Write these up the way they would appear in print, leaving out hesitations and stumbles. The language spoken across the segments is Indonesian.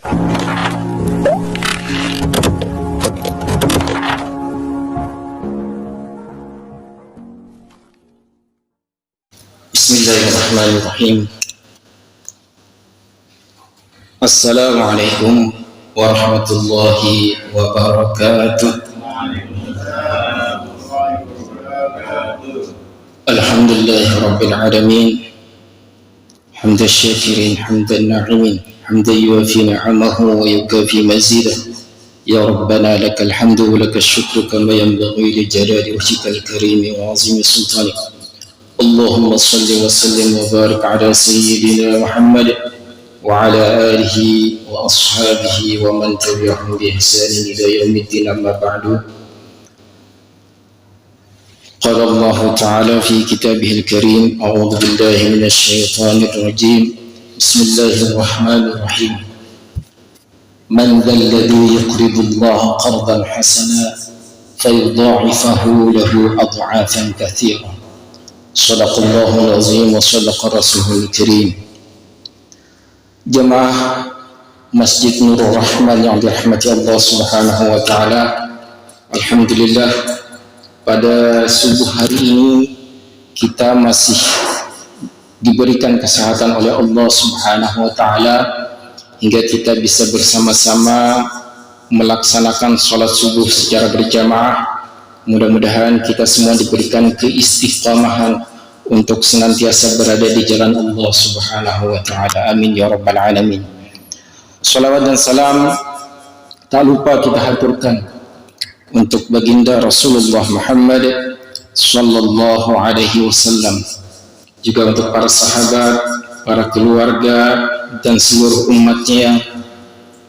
Bismillahirrahmanirrahim. Assalamualaikum warahmatullahi wabarakatuh. Alhamdulillahi rabbil alamin. Hamdan syakirin, hamdan na'imin, hamdan yuwafi ni'amahu wa yukafi mazidah. Ya Rabbana lakal hamdu wa lakal syukru kama yanbaghi li jalali wajhikal karim wa 'azimi sultanik. Allahumma salli wa sallim wa barik ala sayyidina Muhammad wa ala alihi wa ashabihi wa man tabi'ahum bi ihsanin ila yaumiddin, amma ba'du. قال الله تعالى في كتابه الكريم: أعوذ بالله من الشيطان الرجيم، بسم الله الرحمن الرحيم. من ذا الذي يقرض الله قرضا حسنا فيضاعفه له أضعافا كثيرة. صدق الله العظيم وصدق رسوله الكريم. Jemaah Masjid Nurul Rahman yang dirahmati Allah Subhanahu wa taala, alhamdulillah, pada subuh hari ini kita masih diberikan kesehatan oleh Allah Subhanahu wa taala hingga kita bisa bersama-sama melaksanakan sholat subuh secara berjamaah. Mudah-mudahan kita semua diberikan keistiqamahan untuk senantiasa berada di jalan Allah Subhanahu wa taala. Amin ya rabbal alamin. Salawat dan salam tak lupa kita haturkan untuk baginda Rasulullah Muhammad sallallahu alaihi wasallam, juga untuk para sahabat, para keluarga dan seluruh umatnya,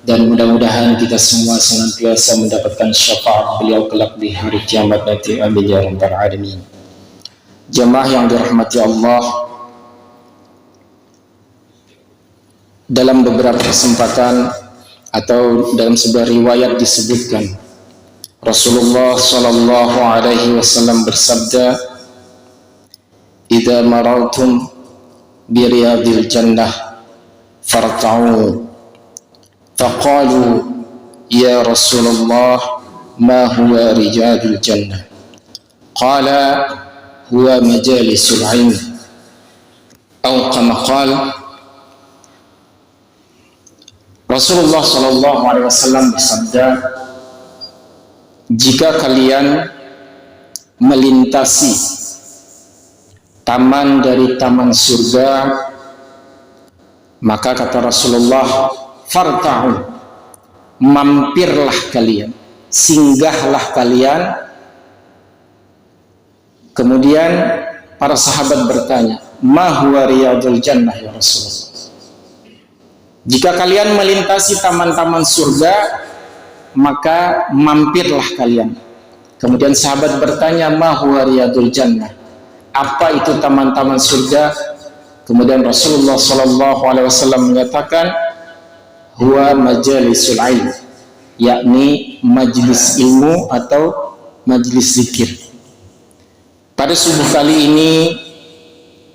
dan mudah-mudahan kita semua senantiasa mendapatkan syafaat beliau kelak di hari kiamat nanti. Amin ya rabbal alamin. Jemaah yang dirahmati Allah, dalam beberapa kesempatan atau dalam sebuah riwayat disebutkan Rasulullah sallallahu alaihi wasallam bersabda, "Idza marartum bi riyadil jannah farta'u." Faqalu, "Ya Rasulullah, ma huwa riyadil jannah?" Qala, "Huwa majalisul 'ilm." Atau kama qala. Rasulullah sallallahu alaihi wasallam bersabda, jika kalian melintasi taman dari taman surga, maka kata Rasulullah, farta'u, mampirlah kalian, singgahlah kalian. Kemudian para sahabat bertanya, ma huwa riyadul jannah ya Rasulullah? Jika kalian melintasi taman-taman surga, maka mampirlah kalian. Kemudian sahabat bertanya, ma huwa riyadul jannah? Apa itu taman-taman surga? Kemudian Rasulullah sallallahu alaihi wasallam menyatakan, huwa majalisul ilm, yakni majlis ilmu atau majlis zikir. Pada subuh kali ini,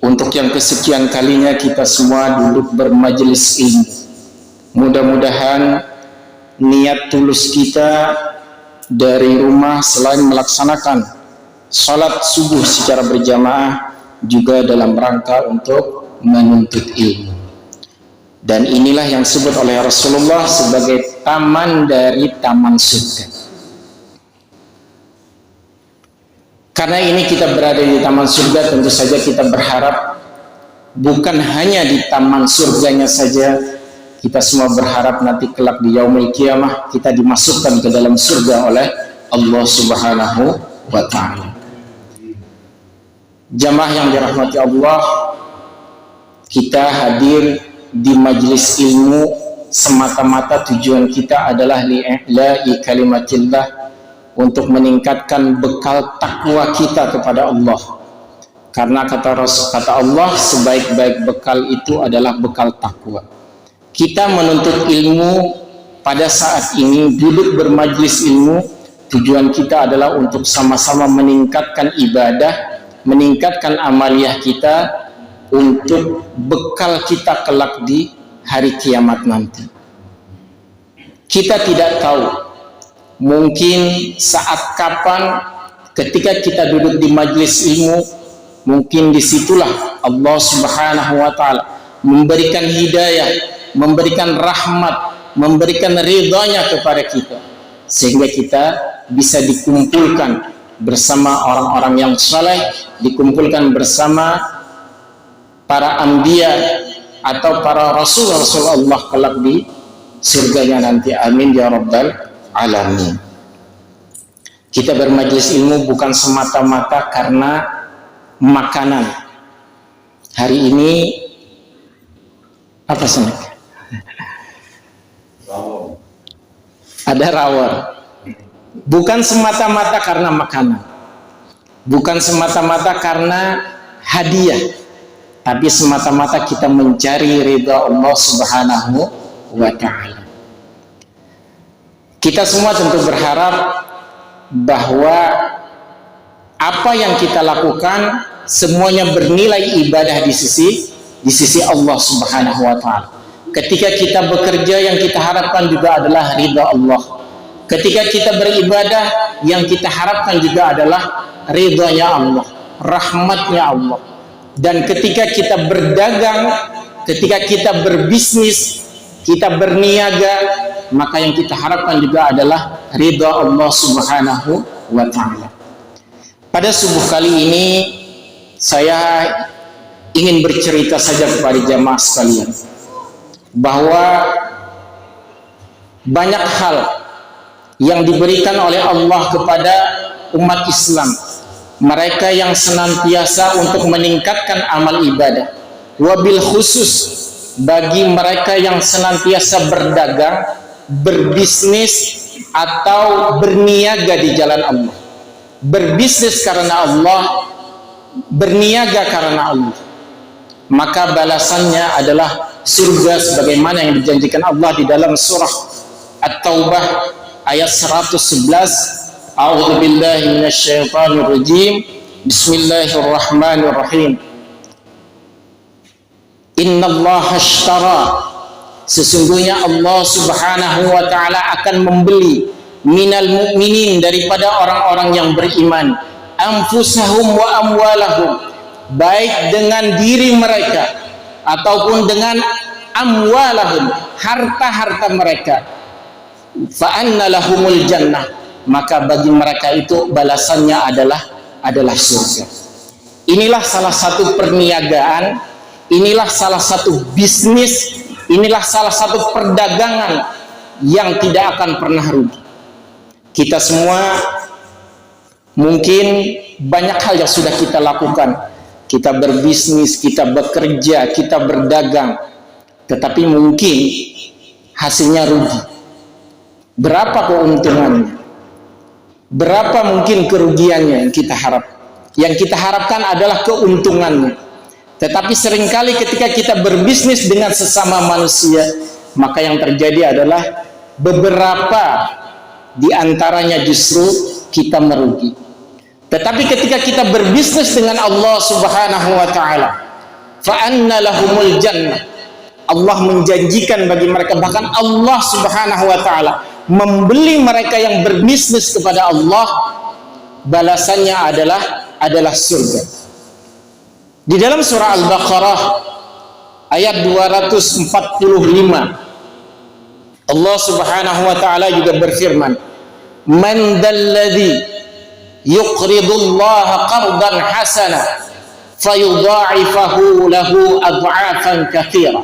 untuk yang kesekian kalinya kita semua duduk bermajlis ilmu. Mudah-mudahan niat tulus kita dari rumah selain melaksanakan salat subuh secara berjamaah juga dalam rangka untuk menuntut ilmu. Dan inilah yang disebut oleh Rasulullah sebagai taman dari taman surga. Karena ini kita berada di taman surga, tentu saja kita berharap bukan hanya di taman surganya saja, kita semua berharap nanti kelak di yaumul qiyamah kita dimasukkan ke dalam surga oleh Allah Subhanahu wa ta'ala. Jamaah yang dirahmati Allah, kita hadir di majlis ilmu semata-mata tujuan kita adalah li'i'la'i kalimatillah, untuk meningkatkan bekal takwa kita kepada Allah. Karena kata Allah, sebaik-baik bekal itu adalah bekal takwa. Kita menuntut ilmu pada saat ini, duduk bermajlis ilmu, tujuan kita adalah untuk sama-sama meningkatkan ibadah, meningkatkan amaliyah kita, untuk bekal kita kelak di hari kiamat nanti. Kita tidak tahu mungkin saat kapan ketika kita duduk di majelis ilmu, mungkin disitulah Allah Subhanahu wa ta'ala memberikan hidayah, memberikan rahmat, memberikan ridhanya kepada kita, sehingga kita bisa dikumpulkan bersama orang-orang yang saleh, dikumpulkan bersama para anbiya atau para rasul-rasul Allah kelak di surganya nanti. Amin ya rabbal alamin. Kita bermajelis ilmu bukan semata-mata karena makanan. Hari ini apa snack? Ada rawon. Bukan semata-mata karena makanan, bukan semata-mata karena hadiah, tapi semata-mata kita mencari ridha Allah Subhanahu wa ta'ala. Kita semua tentu berharap bahwa apa yang kita lakukan semuanya bernilai ibadah di sisi Allah Subhanahu wa ta'ala. Ketika kita bekerja, yang kita harapkan juga adalah ridha Allah. Ketika kita beribadah, yang kita harapkan juga adalah ridhanya Allah, rahmatnya Allah. Dan ketika kita berdagang, ketika kita berbisnis, kita berniaga, maka yang kita harapkan juga adalah ridha Allah Subhanahu wa ta'ala. Pada subuh kali ini saya ingin bercerita saja kepada jamaah sekalian bahwa banyak hal yang diberikan oleh Allah kepada umat Islam, mereka yang senantiasa untuk meningkatkan amal ibadah, wabil khusus bagi mereka yang senantiasa berdagang, berbisnis atau berniaga di jalan Allah, berbisnis karena Allah, berniaga karena Allah, maka balasannya adalah surga sebagaimana yang dijanjikan Allah di dalam surah At-Taubah ayat 111. A'udzu billahi minasyaitonir rajim. Bismillahirrahmanirrahim. Innallaha ashtara, sesungguhnya Allah Subhanahu wa ta'ala akan membeli minal mu'minin, daripada orang-orang yang beriman, anfusahum wa amwalahum, baik dengan diri mereka ataupun dengan amwalahum, harta-harta mereka. Fa anna lahumul jannah, maka bagi mereka itu balasannya adalah surga. Inilah salah satu perniagaan, inilah salah satu bisnis, inilah salah satu perdagangan yang tidak akan pernah rugi. Kita semua mungkin banyak hal yang sudah kita lakukan. Kita berbisnis, kita bekerja, kita berdagang, tetapi mungkin hasilnya rugi. Berapa keuntungannya? Berapa mungkin kerugiannya yang kita harap? Yang kita harapkan adalah keuntungannya. Tetapi seringkali ketika kita berbisnis dengan sesama manusia, maka yang terjadi adalah beberapa di antaranya justru kita merugi. Tetapi ketika kita berbisnis dengan Allah Subhanahu wa ta'ala, fa anna lahumul jannah, Allah menjanjikan bagi mereka, bahkan Allah Subhanahu wa ta'ala membeli mereka yang berbisnis kepada Allah, balasannya adalah surga. Di dalam surah Al-Baqarah ayat 245, Allah Subhanahu wa ta'ala juga berfirman, man dalladhi yuqridullaha qardan hasana fayudha'ifahu lahu ad'afan katsira.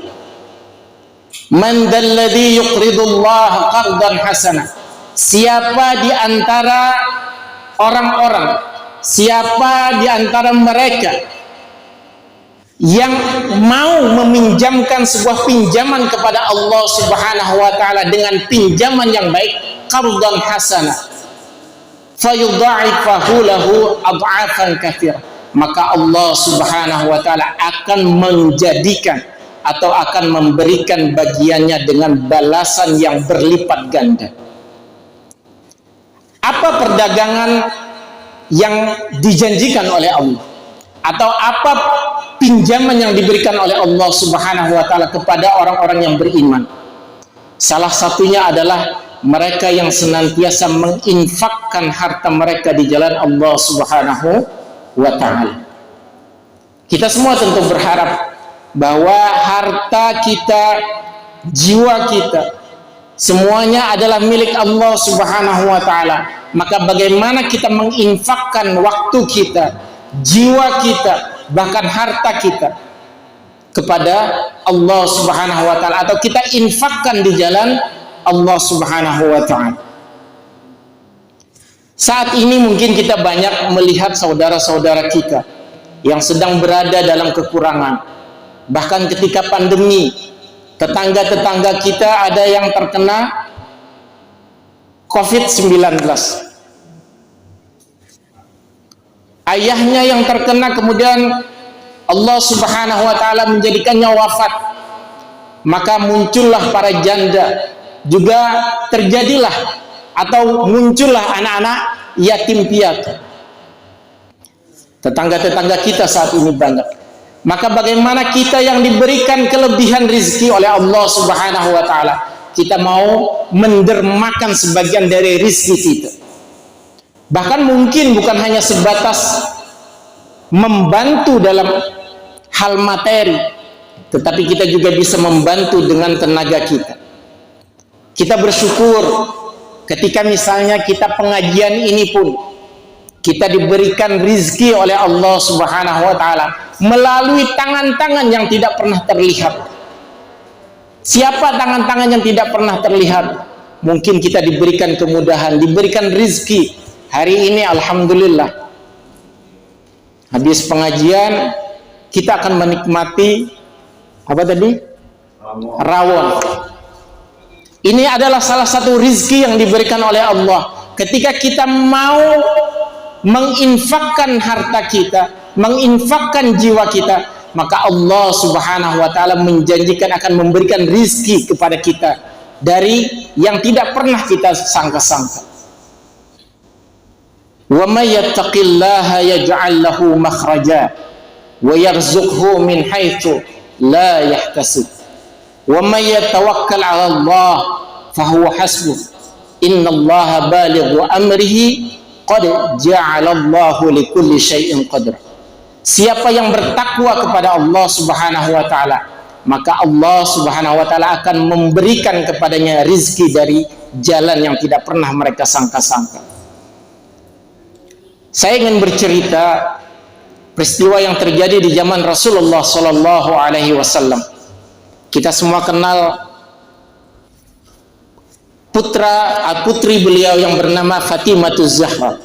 Man dalladhi yuqridullaha qardan hasana, siapa di antara orang-orang, siapa di antara mereka yang mau meminjamkan sebuah pinjaman kepada Allah Subhanahu wa ta'ala dengan pinjaman yang baik, qardan hasana, fayudha'ifahu lahu ad'afan katsira, maka Allah Subhanahu wa ta'ala akan menjadikan atau akan memberikan bagiannya dengan balasan yang berlipat ganda. Apa perdagangan yang dijanjikan oleh Allah, atau apa pinjaman yang diberikan oleh Allah Subhanahu wa ta'ala kepada orang-orang yang beriman? Salah satunya adalah mereka yang senantiasa menginfakkan harta mereka di jalan Allah Subhanahu wa ta'ala. Kita semua tentu berharap bahwa harta kita, jiwa kita, semuanya adalah milik Allah Subhanahu wa ta'ala. Maka bagaimana kita menginfakkan waktu kita, jiwa kita, bahkan harta kita kepada Allah Subhanahu wa ta'ala, atau kita infakkan di jalan Allah Subhanahu wa ta'ala. Saat ini mungkin kita banyak melihat saudara-saudara kita yang sedang berada dalam kekurangan. Bahkan ketika pandemi, tetangga-tetangga kita ada yang terkena COVID-19. Ayahnya yang terkena, kemudian Allah Subhanahu wa ta'ala menjadikannya wafat. Maka muncullah para janda, juga terjadilah atau muncullah anak-anak yatim piatu. Tetangga-tetangga kita saat ini banyak. Maka bagaimana kita yang diberikan kelebihan rizki oleh Allah Subhanahu wa ta'ala, kita mau mendermakan sebagian dari rizki kita. Bahkan mungkin bukan hanya sebatas membantu dalam hal materi, tetapi kita juga bisa membantu dengan tenaga kita. Kita bersyukur ketika misalnya kita pengajian ini pun kita diberikan rizki oleh Allah Subhanahu wa ta'ala melalui tangan-tangan yang tidak pernah terlihat. Siapa tangan-tangan yang tidak pernah terlihat? Mungkin kita diberikan kemudahan, diberikan rizki. Hari ini alhamdulillah, habis pengajian kita akan menikmati apa tadi? Rawon. Ini adalah salah satu rizki yang diberikan oleh Allah. Ketika kita mau menginfakkan harta kita, menginfakkan jiwa kita, maka Allah Subhanahu wa ta'ala menjanjikan akan memberikan rizki kepada kita dari yang tidak pernah kita sangka-sangka. Wa may yattaqillaha yaj'al lahu makhraja wa yarzuqhu min haitsu la yahtasib. Wa may yatawakkal 'ala Allah fahuwa hasbuh. Innallaha balighu amrihi qad ja'ala Allahu likulli syai'in qadra. Siapa yang bertakwa kepada Allah Subhanahu wa ta'ala, maka Allah Subhanahu wa ta'ala akan memberikan kepadanya rizki dari jalan yang tidak pernah mereka sangka-sangka. Saya ingin bercerita peristiwa yang terjadi di zaman Rasulullah Sallallahu Alaihi Wasallam. Kita semua kenal putri beliau yang bernama Fatimahuz Zahra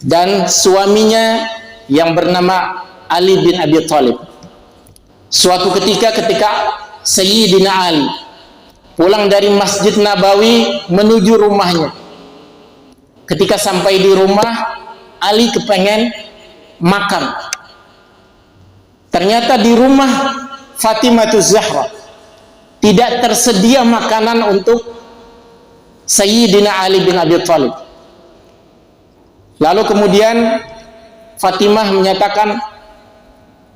dan suaminya yang bernama Ali bin Abi Thalib. Suatu ketika Sayyidina Ali pulang dari Masjid Nabawi menuju rumahnya. Ketika sampai di rumah, Ali kepengen makan. Ternyata di rumah Fatimahuz Zahra tidak tersedia makanan untuk Sayyidina Ali bin Abi Thalib. Lalu kemudian Fatimah menyatakan,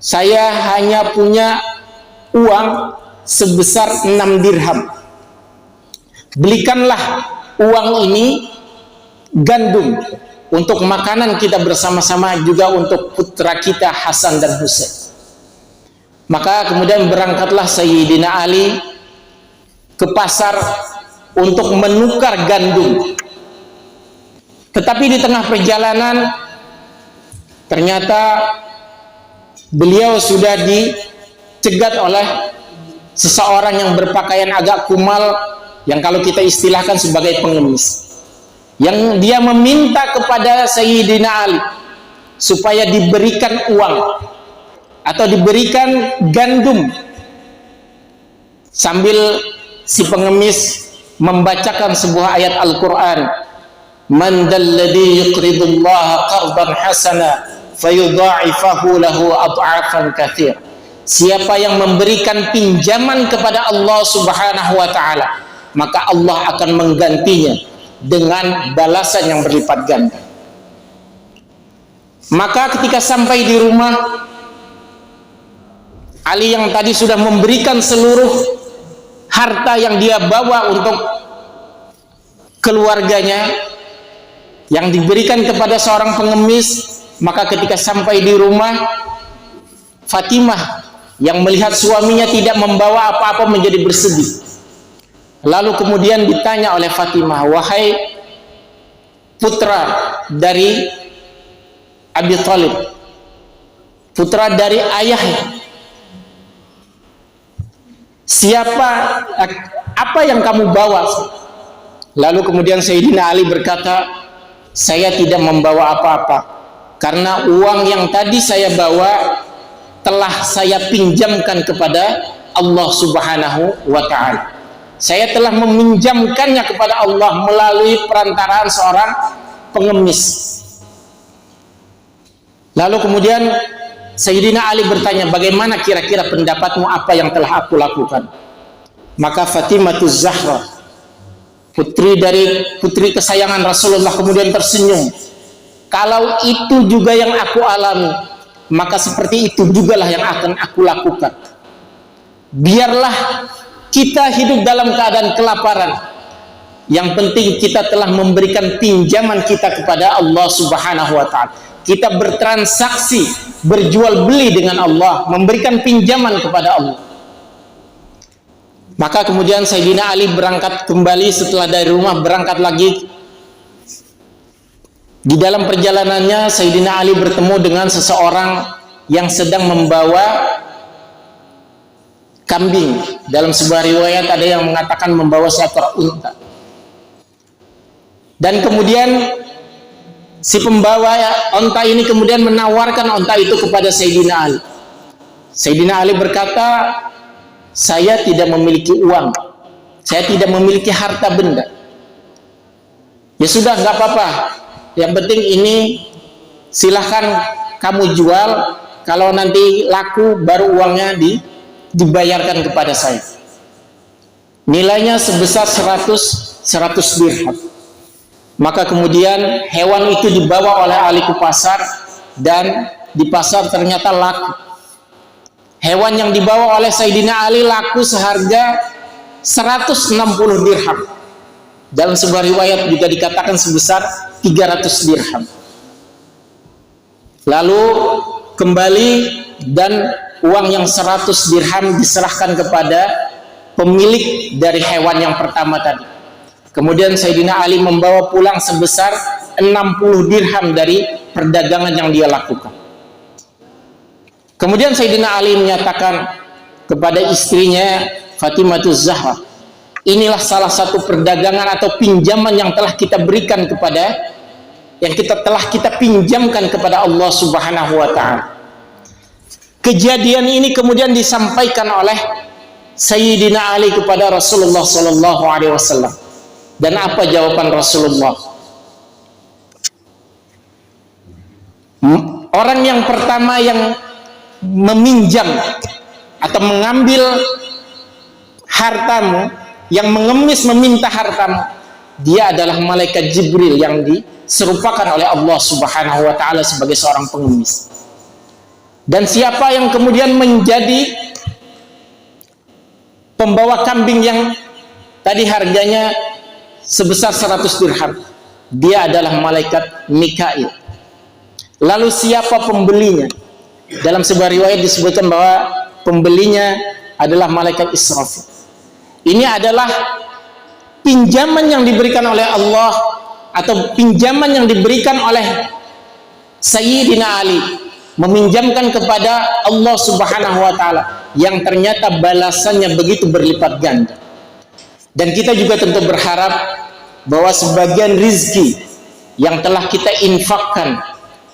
saya hanya punya uang sebesar 6 dirham. Belikanlah uang ini gandum untuk makanan kita bersama-sama, juga untuk putra kita Hasan dan Husain. Maka kemudian berangkatlah Sayyidina Ali ke pasar untuk menukar gandum. Tetapi di tengah perjalanan ternyata beliau sudah dicegat oleh seseorang yang berpakaian agak kumal, yang kalau kita istilahkan sebagai pengemis, yang dia meminta kepada Sayyidina Ali supaya diberikan uang atau diberikan gandum, sambil si pengemis membacakan sebuah ayat Al-Quran, man dalladhi yuqridullaha qardan hasana fayudha'ifahu lahu ad'afan katsir. Siapa yang memberikan pinjaman kepada Allah Subhanahu wa ta'ala, maka Allah akan menggantinya dengan balasan yang berlipat ganda. Maka ketika sampai di rumah, Ali yang tadi sudah memberikan seluruh harta yang dia bawa untuk keluarganya yang diberikan kepada seorang pengemis. Maka ketika sampai di rumah, Fatimah yang melihat suaminya tidak membawa apa-apa menjadi bersedih. Lalu kemudian ditanya oleh Fatimah, wahai putra dari Abi Thalib, putra dari ayahnya, apa yang kamu bawa? Lalu kemudian Sayyidina Ali berkata, saya tidak membawa apa-apa, karena uang yang tadi saya bawa telah saya pinjamkan kepada Allah Subhanahu wa Ta'ala. Saya telah meminjamkannya kepada Allah melalui perantaraan seorang pengemis. Lalu kemudian Sayyidina Ali bertanya, bagaimana kira-kira pendapatmu apa yang telah aku lakukan? Maka Fatimahuz Zahra, putri kesayangan Rasulullah, kemudian tersenyum. Kalau itu juga yang aku alami, maka seperti itu jugalah yang akan aku lakukan. Biarlah kita hidup dalam keadaan kelaparan, yang penting kita telah memberikan pinjaman kita kepada Allah Subhanahu wa Ta'ala. Kita bertransaksi, berjual beli dengan Allah, memberikan pinjaman kepada Allah. Maka kemudian Sayyidina Ali berangkat kembali. Setelah dari rumah, berangkat lagi. Di dalam perjalanannya Sayyidina Ali bertemu dengan seseorang yang sedang membawa kambing. Dalam sebuah riwayat ada yang mengatakan membawa seekor unta. Dan kemudian si pembawa unta ini kemudian menawarkan unta itu kepada Sayyidina Ali. Sayyidina Ali berkata, saya tidak memiliki uang, saya tidak memiliki harta benda. Ya sudah, nggak apa-apa, yang penting ini silahkan kamu jual, kalau nanti laku baru uangnya dibayarkan kepada saya. Nilainya sebesar 100 dirham. Maka kemudian hewan itu dibawa oleh Ali ke pasar, dan di pasar ternyata laku. Hewan yang dibawa oleh Sayyidina Ali laku seharga 160 dirham. Dalam sebuah riwayat juga dikatakan sebesar 300 dirham. Lalu kembali dan uang yang 100 dirham diserahkan kepada pemilik dari hewan yang pertama tadi. Kemudian Sayyidina Ali membawa pulang sebesar 60 dirham dari perdagangan yang dia lakukan. Kemudian Sayyidina Ali menyatakan kepada istrinya Fatimahuz Zahra, inilah salah satu perdagangan atau pinjaman yang telah kita berikan kepada, yang telah kita pinjamkan kepada Allah Subhanahu wa Ta'ala. Kejadian ini kemudian disampaikan oleh Sayyidina Ali kepada Rasulullah Sallallahu Alaihi Wasallam. Dan apa jawaban Rasulullah? Orang yang pertama yang meminjam atau mengambil hartamu, yang mengemis meminta hartamu, dia adalah malaikat Jibril yang diserupakan oleh Allah Subhanahu wa Ta'ala sebagai seorang pengemis. Dan siapa yang kemudian menjadi pembawa kambing yang tadi harganya sebesar 100 dirham, dia adalah malaikat Mikail. Lalu siapa pembelinya? Dalam sebuah riwayat disebutkan bahwa pembelinya adalah malaikat Israfil. Ini adalah pinjaman yang diberikan oleh Allah, atau pinjaman yang diberikan oleh Sayyidina Ali, meminjamkan kepada Allah Subhanahu wa Ta'ala, yang ternyata balasannya begitu berlipat ganda. Dan kita juga tentu berharap bahwa sebagian rizki yang telah kita infakkan,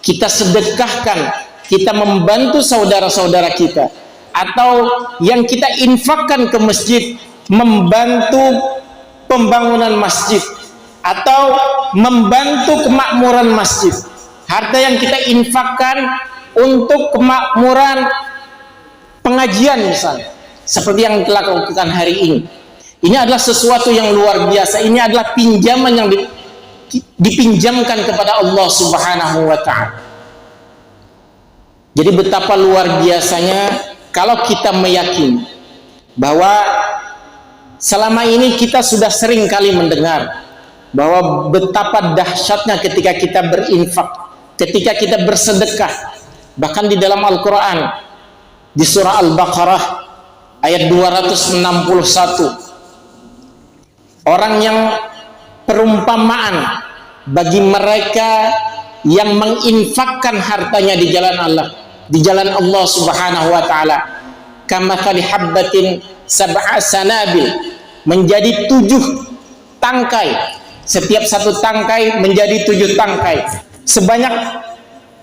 kita sedekahkan, kita membantu saudara-saudara kita, atau yang kita infakkan ke masjid, membantu pembangunan masjid, atau membantu kemakmuran masjid, harta yang kita infakkan untuk kemakmuran pengajian misalnya, seperti yang telah lakukan hari ini, ini adalah sesuatu yang luar biasa. Ini adalah pinjaman yang dipinjamkan kepada Allah Subhanahu wa Ta'ala. Jadi betapa luar biasanya kalau kita meyakini bahwa selama ini kita sudah sering kali mendengar bahwa betapa dahsyatnya ketika kita berinfak, ketika kita bersedekah. Bahkan di dalam Al-Quran, di surah Al-Baqarah ayat 261, orang yang perumpamaan bagi mereka yang menginfakkan hartanya di jalan Allah, di jalan Allah Subhanahu wa taala, kamathali habbatin sab'a sanabil, menjadi 7 tangkai, setiap satu tangkai menjadi 7 tangkai, sebanyak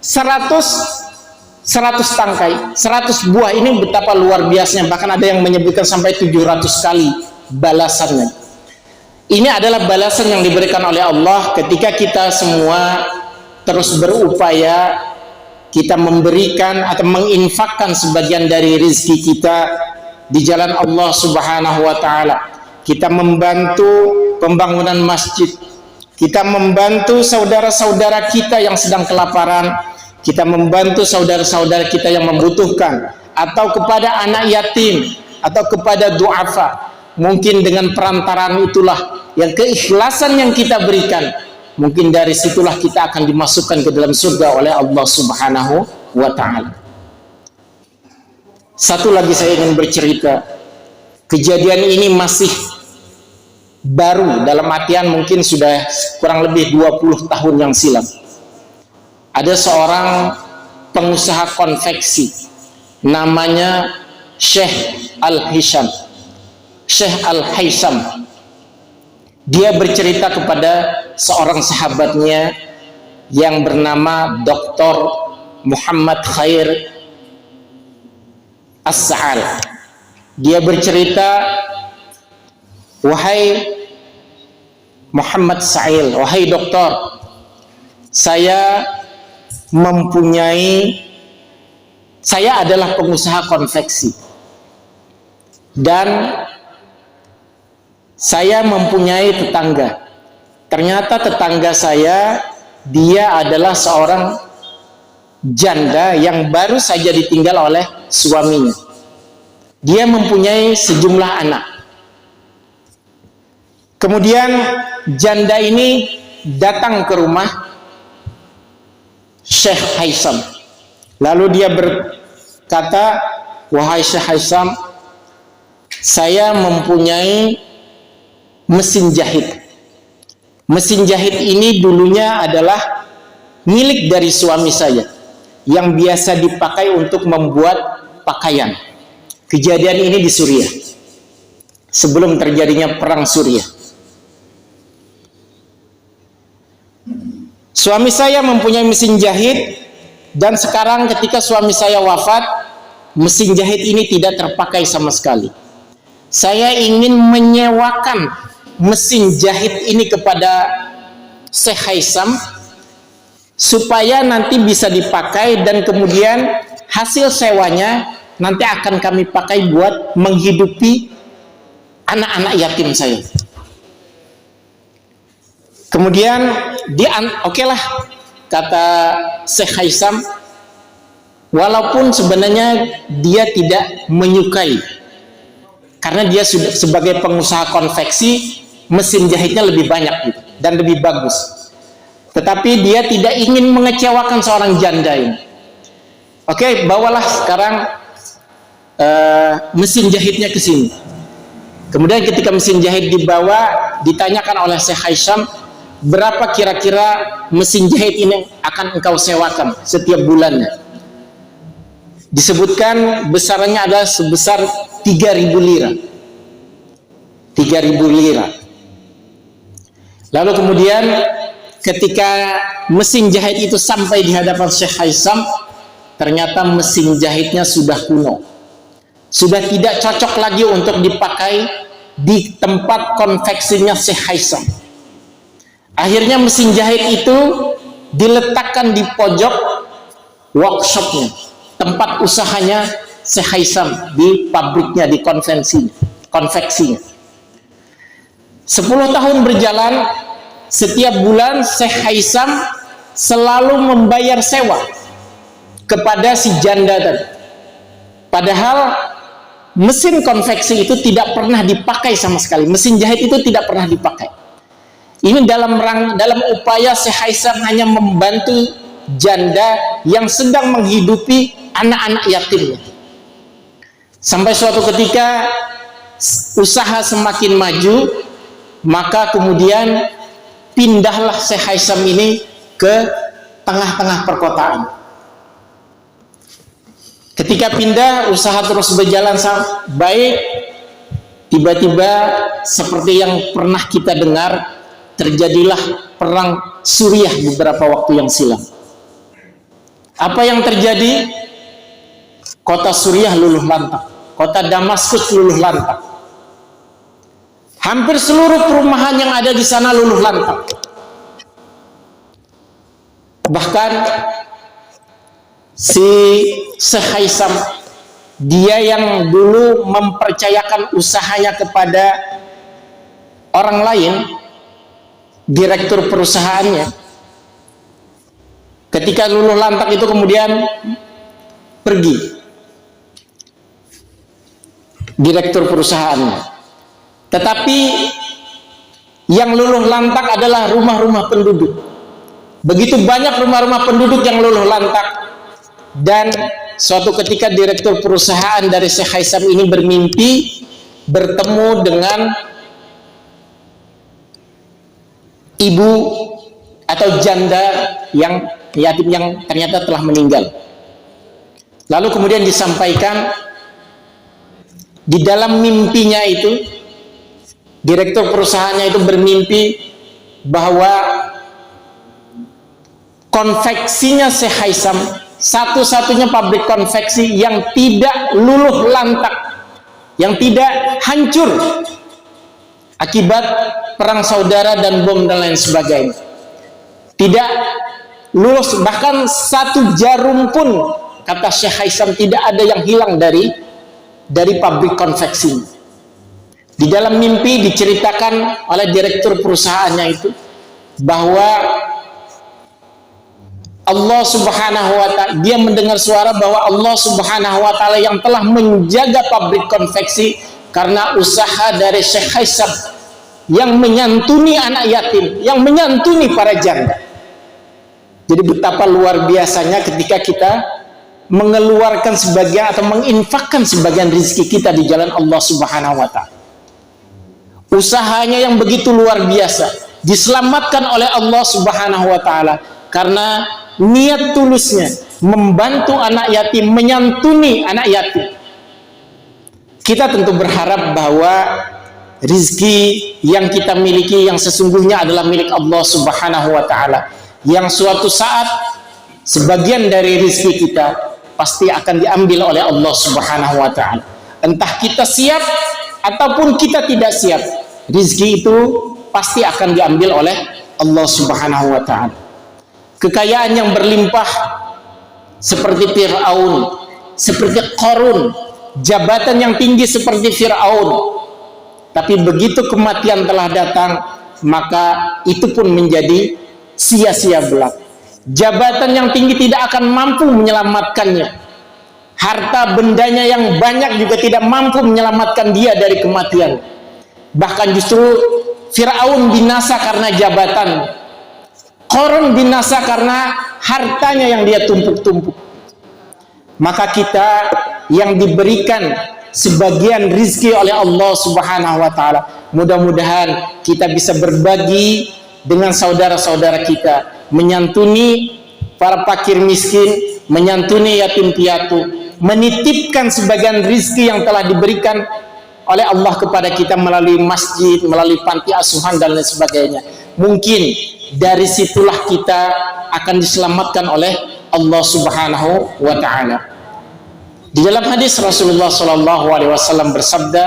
100 tangkai, 100 buah. Ini betapa luar biasanya, bahkan ada yang menyebutkan sampai 700 kali balasannya. Ini adalah balasan yang diberikan oleh Allah ketika kita semua terus berupaya, kita memberikan atau menginfakkan sebagian dari rezeki kita di jalan Allah Subhanahu wa taala. Kita membantu pembangunan masjid, kita membantu saudara-saudara kita yang sedang kelaparan, kita membantu saudara-saudara kita yang membutuhkan, atau kepada anak yatim, atau kepada du'afa. Mungkin dengan perantaraan itulah, yang keikhlasan yang kita berikan, mungkin dari situlah kita akan dimasukkan ke dalam surga oleh Allah Subhanahu wa ta'ala. Satu lagi saya ingin bercerita. Kejadian ini masih baru, dalam artian mungkin sudah kurang lebih 20 tahun yang silam. Ada seorang pengusaha konveksi namanya Syekh Al-Haisam. Dia bercerita kepada seorang sahabatnya yang bernama Dr. Muhammad Khair As-Sa'al. Dia bercerita, wahai Muhammad Sa'il, wahai doktor, saya adalah pengusaha konveksi dan saya mempunyai tetangga. Ternyata tetangga saya, dia adalah seorang janda yang baru saja ditinggal oleh suaminya. Dia mempunyai sejumlah anak. Kemudian janda ini datang ke rumah Syekh Haisam. Lalu dia berkata, wahai Syekh Haisam, saya mempunyai mesin jahit. Mesin jahit ini dulunya adalah milik dari suami saya, yang biasa dipakai untuk membuat pakaian. Kejadian ini di Suriah, sebelum terjadinya perang Suriah. Suami saya mempunyai mesin jahit, dan sekarang ketika suami saya wafat, mesin jahit ini tidak terpakai sama sekali. Saya ingin menyewakan mesin jahit ini kepada Syekh Haisam supaya nanti bisa dipakai, dan kemudian hasil sewanya nanti akan kami pakai buat menghidupi anak-anak yatim saya. Kemudian oke lah, kata Syekh Haisam, walaupun sebenarnya dia tidak menyukai, karena dia sudah sebagai pengusaha konveksi, mesin jahitnya lebih banyak gitu, dan lebih bagus. Tetapi dia tidak ingin mengecewakan seorang janda ini. Oke, bawalah sekarang mesin jahitnya ke sini. Kemudian ketika mesin jahit dibawa, ditanyakan oleh Syekh Haisam, berapa kira-kira mesin jahit ini akan engkau sewakan setiap bulannya? Disebutkan besarannya adalah sebesar 3.000 lira. 3.000 lira. Lalu kemudian ketika mesin jahit itu sampai di hadapan Syekh Haisam, ternyata mesin jahitnya sudah kuno, sudah tidak cocok lagi untuk dipakai di tempat konveksinya Syekh Haisam. Akhirnya mesin jahit itu diletakkan di pojok workshopnya, tempat usahanya Syekh Haisam, di pabriknya, di konveksinya. 10 tahun berjalan, setiap bulan Syekh Haisam selalu membayar sewa kepada si janda tadi. Padahal mesin konveksi itu tidak pernah dipakai sama sekali. Mesin jahit itu tidak pernah dipakai. Ini dalam upaya Syekh Haisam hanya membantu janda yang sedang menghidupi anak-anak yatimnya. Sampai suatu ketika usaha semakin maju, maka kemudian pindahlah Syekh Haisam ini ke tengah-tengah perkotaan. Ketika pindah, usaha terus berjalan baik. Tiba-tiba seperti yang pernah kita dengar, terjadilah perang Suriah beberapa waktu yang silam. Apa yang terjadi? Kota Suriah luluh lantak, kota Damaskus luluh lantak. Hampir seluruh perumahan yang ada di sana luluh lantak. Bahkan si Syekh Haisam, dia yang dulu mempercayakan usahanya kepada orang lain, direktur perusahaannya, ketika luluh lantak itu kemudian pergi direktur perusahaannya. Tetapi yang luluh lantak adalah rumah-rumah penduduk. Begitu banyak rumah-rumah penduduk yang luluh lantak. Dan suatu ketika direktur perusahaan dari Syekh Haisam ini bermimpi bertemu dengan ibu atau janda yang yatim yang ternyata telah meninggal. Lalu kemudian disampaikan di dalam mimpinya itu, direktur perusahaannya itu bermimpi bahwa konveksinya Syekh Haisam, satu-satunya pabrik konveksi yang tidak luluh lantak, yang tidak hancur akibat perang saudara dan bom dan lain sebagainya, tidak lulus, bahkan satu jarum pun, kata Syekh Haisam, tidak ada yang hilang dari pabrik konveksi. Di dalam mimpi diceritakan oleh direktur perusahaannya itu bahwa Allah Subhanahu wa ta'ala, dia mendengar suara bahwa Allah Subhanahu wa ta'ala yang telah menjaga pabrik konveksi karena usaha dari Syekh Haisam yang menyantuni anak yatim, yang menyantuni para janda. Jadi betapa luar biasanya ketika kita mengeluarkan sebagian atau menginfakkan sebagian rezeki kita di jalan Allah Subhanahu wa ta'ala. Usahanya yang begitu luar biasa diselamatkan oleh Allah Subhanahu wa ta'ala karena niat tulusnya membantu anak yatim, menyantuni anak yatim. Kita tentu berharap bahwa rizki yang kita miliki yang sesungguhnya adalah milik Allah Subhanahu wa ta'ala, yang suatu saat sebagian dari rizki kita pasti akan diambil oleh Allah Subhanahu wa ta'ala. Entah kita siap ataupun kita tidak siap, rizki itu pasti akan diambil oleh Allah Subhanahu wa ta'ala. Kekayaan yang berlimpah seperti Fir'aun, seperti Qarun, jabatan yang tinggi seperti Fir'aun, tapi begitu kematian telah datang, maka itu pun menjadi sia-sia belaka. Jabatan yang tinggi tidak akan mampu menyelamatkannya. Harta bendanya yang banyak juga tidak mampu menyelamatkan dia dari kematian. Bahkan justru Fir'aun binasa karena jabatan, Qarun binasa karena hartanya yang dia tumpuk-tumpuk. Maka kita yang diberikan sebagian rizki oleh Allah Subhanahu wa ta'ala, mudah-mudahan kita bisa berbagi dengan saudara-saudara kita, menyantuni para fakir miskin, menyantuni yatim piatu, menitipkan sebagian rizki yang telah diberikan oleh Allah kepada kita melalui masjid, melalui panti asuhan dan lain sebagainya. Mungkin dari situlah kita akan diselamatkan oleh Allah Subhanahu wa ta'ala. Di dalam hadis Rasulullah SAW bersabda,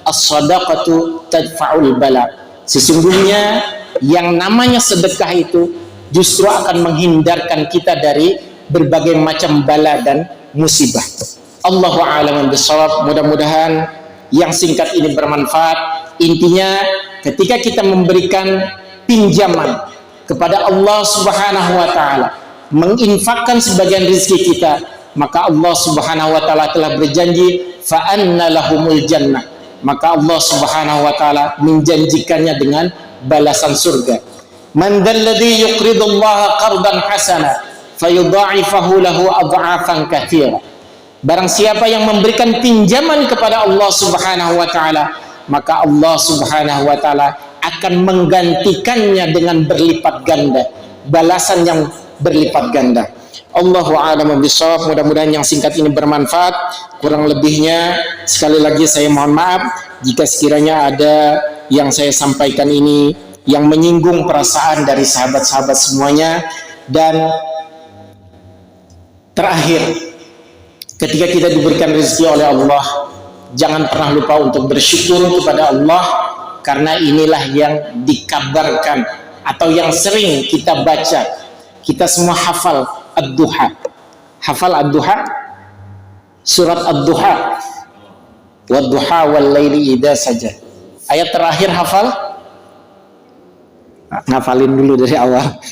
as-sadaqatu tadfa'ul bala. Sesungguhnya yang namanya sedekah itu justru akan menghindarkan kita dari berbagai macam bala dan musibah. Allahu a'lam bishawab. Mudah-mudahan yang singkat ini bermanfaat. Intinya, ketika kita memberikan pinjaman kepada Allah Subhanahu wa ta'ala, menginfakkan sebagian rezeki kita, maka Allah Subhanahu wa ta'ala telah berjanji fa anna lahumul jannah, maka Allah Subhanahu wa ta'ala menjanjikannya dengan balasan surga. Man dzalladzi yuqridullaha qardan hasana fayudha'ifahu lahu adha'afan katsira. Barang siapa yang memberikan pinjaman kepada Allah Subhanahu wa taala, maka Allah Subhanahu wa taala akan menggantikannya dengan berlipat ganda, balasan yang berlipat ganda. Allahu a'lam bishawab. Mudah-mudahan yang singkat ini bermanfaat. Kurang lebihnya sekali lagi saya mohon maaf jika sekiranya ada yang saya sampaikan ini yang menyinggung perasaan dari sahabat-sahabat semuanya. Dan terakhir, ketika kita diberikan rezeki oleh Allah, jangan pernah lupa untuk bersyukur kepada Allah, karena inilah yang dikabarkan atau yang sering kita baca. Kita semua hafal Ad-Duha. Hafal Ad-Duha? Surat Ad-Duha. Wad-duha wal-laili idza saja. Ayat terakhir hafal? Ngafalin dulu dari awal.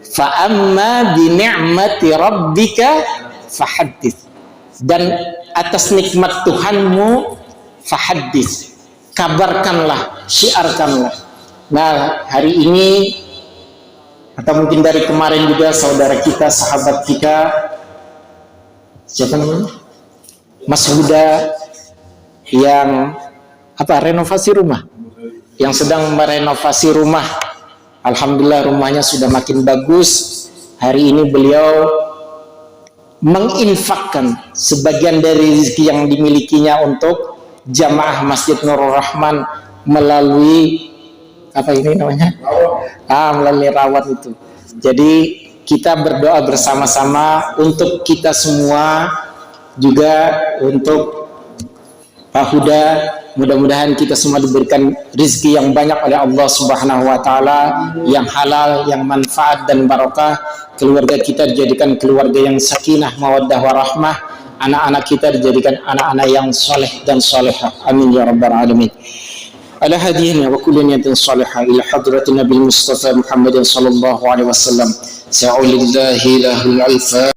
Fa amma bi ni'mati rabbika fahaddits. Dan atas nikmat Tuhanmu fahaddits. Kabarkanlah, syiarkanlah. Nah, hari ini atau mungkin dari kemarin juga saudara kita, sahabat kita, siapa namanya? Mas Huda, yang renovasi rumah, yang sedang merenovasi rumah. Alhamdulillah rumahnya sudah makin bagus. Hari ini beliau menginfakkan sebagian dari rezeki yang dimilikinya untuk jamaah Masjid Nurul Rahman melalui melalui rawat itu. Jadi kita berdoa bersama-sama untuk kita semua, juga untuk Pak Huda. Mudah-mudahan kita semua diberikan rezeki yang banyak oleh Allah Subhanahu wa taala, yang halal, yang manfaat dan barokah. Keluarga kita dijadikan keluarga yang sakinah, mawaddah warahmah. Anak-anak kita dijadikan anak-anak yang soleh dan solehah. Amin ya rabbal alamin. على هدينا وكل نية صالحة إلى حضرة النبي المصطفى محمد صلى الله عليه وسلم. سأعود الله له العفا.